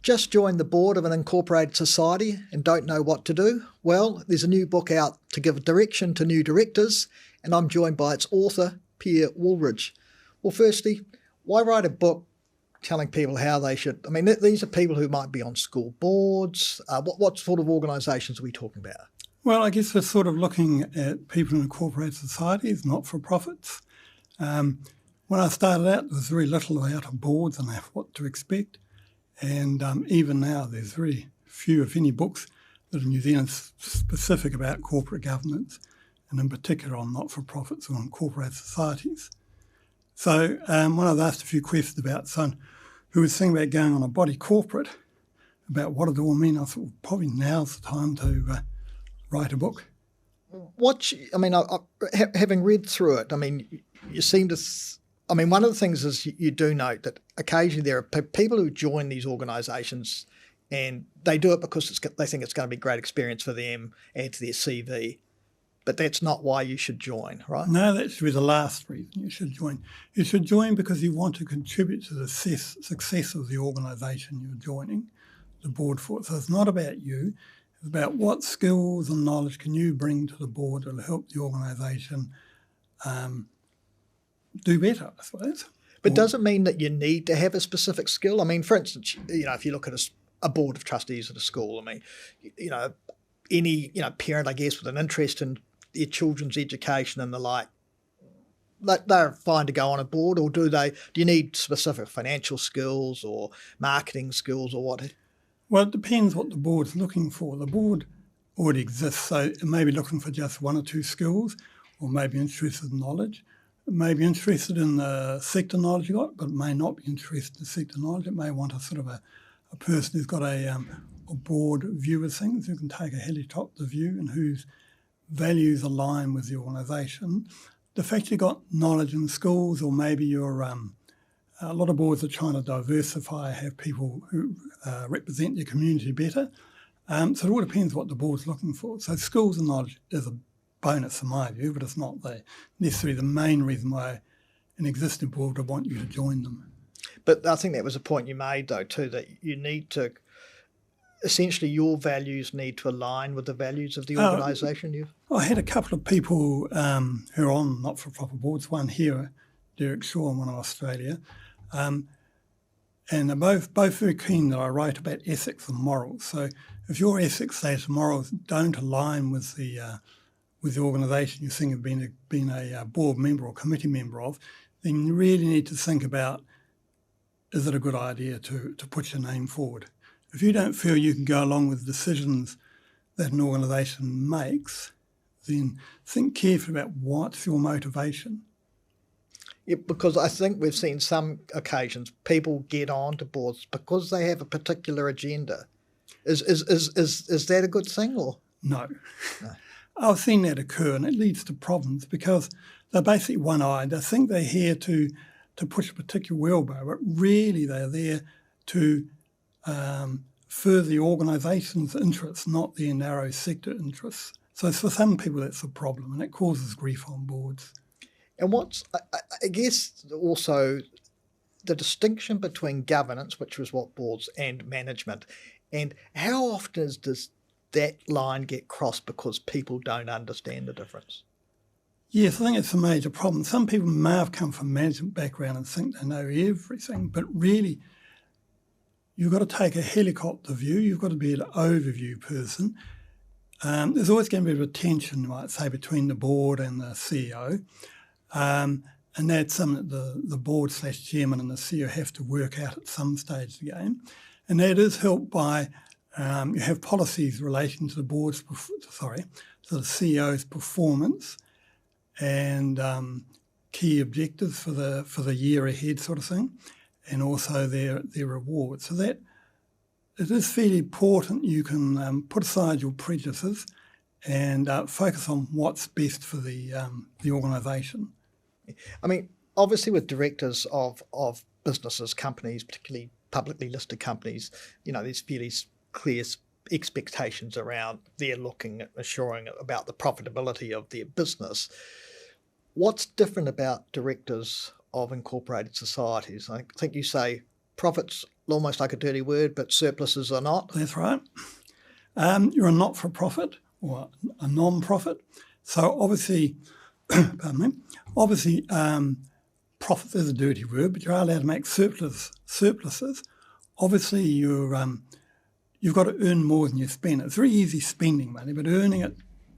Just joined the board of an incorporated society and don't know what to do? Well, there's a new book out to give direction to new directors, and I'm joined by its author, Pierre Woolridge. Well, firstly, why write a book telling people how they should? I mean, these are people who might be on school boards. What sort of organisations are we talking about? Well, I guess we're sort of looking at people in incorporated societies, not-for-profits. When I started out, there was very little about boards and what to expect. And even now, there's very few, if any, books that are New Zealand specific about corporate governance, and in particular on not-for-profits or incorporated societies. So when I was asked a few questions about someone who was thinking about going on a body corporate, about what it all mean, I thought, well, probably now's the time to write a book. Having read through it, I mean, you seem to... one of the things is you do note that occasionally there are people who join these organisations and they do it because they think it's going to be a great experience for them, add to their CV. But that's not why you should join, right? No, that should be the last reason you should join. You should join because you want to contribute to the success of the organisation you're joining the board for. So it's not about you. It's about what skills and knowledge can you bring to the board that will help the organisation do better, I suppose. But does it mean that you need to have a specific skill? I mean, for instance, if you look at a board of trustees at a school, any parent, I guess, with an interest in their children's education and the like, they're fine to go on a board, or do you need specific financial skills or marketing skills or what? Well, it depends what the board's looking for. The board already exists, so it may be looking for just one or two skills, or maybe interested in knowledge. It may be interested in the sector knowledge you got, but may not be interested in the sector knowledge. It may want a sort of a person who's got a broad view of things, who can take a helicopter view and whose values align with the organisation. The fact you've got knowledge and skills, or maybe you're a lot of boards are trying to diversify, have people who represent their community better. So it all depends what the board's looking for. So skills and knowledge is a bonus in my view, but it's not necessarily the main reason why an existing board would want you to join them. But I think that was a point you made, though, too, that you need to, essentially your values need to align with the values of the organisation. I had a couple of people who are on not-for-profit boards, one here, Derek Shaw, and one in Australia, and they're both very keen that I write about ethics and morals. So if your ethics and morals don't align with the organisation you think of being a board member or committee member of, then you really need to think about, is it a good idea to put your name forward? If you don't feel you can go along with decisions that an organisation makes, then think carefully about what's your motivation. Yeah, because I think we've seen some occasions people get on to boards because they have a particular agenda. Is that a good thing, or? No. I've seen that occur, and it leads to problems because they're basically one-eyed. They think they're here to push a particular wheelbarrow, but really they're there to further the organisation's interests, not their narrow sector interests. So for some people that's a problem, and it causes grief on boards. And I guess also the distinction between governance, which was what boards, and management, and how often does that line get crossed because people don't understand the difference? Yes, I think it's a major problem. Some people may have come from a management background and think they know everything, but really you've got to take a helicopter view. You've got to be an overview person. There's always going to be a tension, you might say, between the board and the CEO. And that's something that the board/chairman and the CEO have to work out at some stage of the game. And that is helped by you have policies relating to the to the CEO's performance and key objectives for the year ahead, sort of thing, and also their rewards. So that it is fairly important you can put aside your prejudices and focus on what's best for the organisation. I mean, obviously with directors of businesses, companies, particularly publicly listed companies, there's fairly clear expectations around they're looking at assuring about the profitability of their business. What's different about directors of incorporated societies? I think you say profits almost like a dirty word, but surpluses are not. That's right. You're a not-for-profit or a non-profit. So obviously, pardon me, obviously profit is a dirty word, but you are allowed to make surpluses. Obviously, you've got to earn more than you spend. It's very easy spending money, but earning it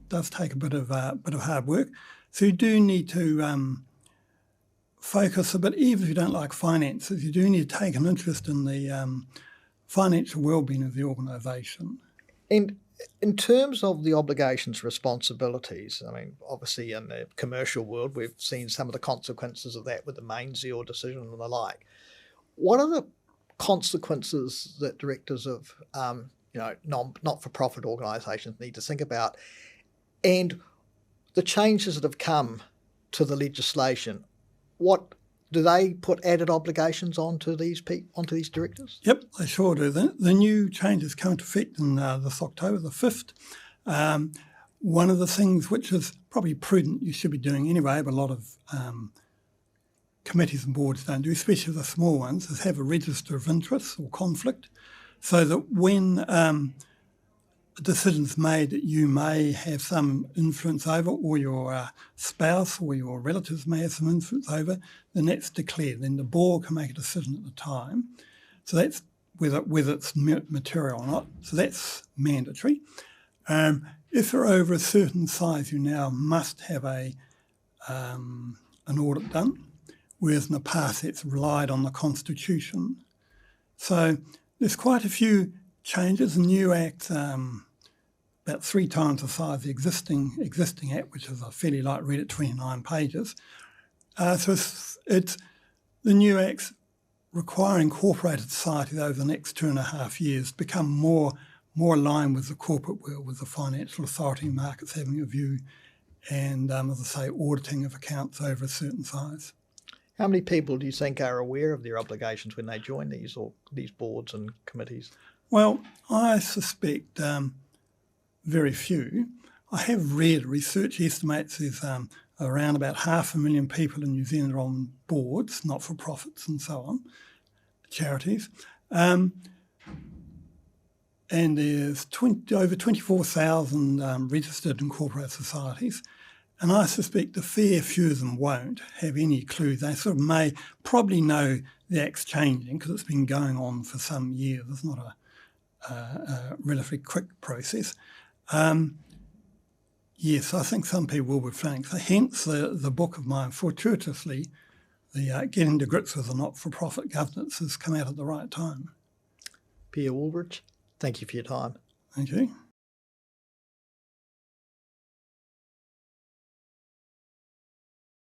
does take a bit of hard work. So you do need to focus a bit, even if you don't like finances, you do need to take an interest in the financial well-being of the organisation. And in terms of the obligations, responsibilities, I mean, obviously in the commercial world, we've seen some of the consequences of that with the Mainzeal decision and the like. What are the consequences that directors of, not-for-profit organisations need to think about, and the changes that have come to the legislation? What do they put added obligations onto these directors? Yep, they sure do. The new changes come into effect in this October the 5th. One of the things which is probably prudent you should be doing anyway, but a lot of committees and boards don't do, especially the small ones, is have a register of interest or conflict, so that when a decision's made that you may have some influence over, or your spouse or your relatives may have some influence over, then that's declared. Then the board can make a decision at the time. So that's whether it's material or not. So that's mandatory. If you're over a certain size, you now must have an audit done, whereas in the past it's relied on the Constitution. So there's quite a few changes. The new Act, about 3 times the size of the existing Act, which is a fairly light read at 29 pages. So it's the new Act's requiring corporated societies over the next 2.5 years become more aligned with the corporate world, with the financial authority markets having a view, and as I say, auditing of accounts over a certain size. How many people do you think are aware of their obligations when they join these boards and committees? Well, I suspect very few. I have read research estimates there's around about 500,000 people in New Zealand are on boards, not-for-profits and so on, charities. And there's over 24,000 registered incorporated societies. And I suspect a fair few of them won't have any clue. They sort of probably know the Act's changing because it's been going on for some years. It's not a relatively quick process. Yes, I think some people will be flanking. So hence the book of mine, fortuitously, the Getting to Grips with the Not-for-Profit Governance has come out at the right time. Pierre Woolridge, thank you for your time. Thank you.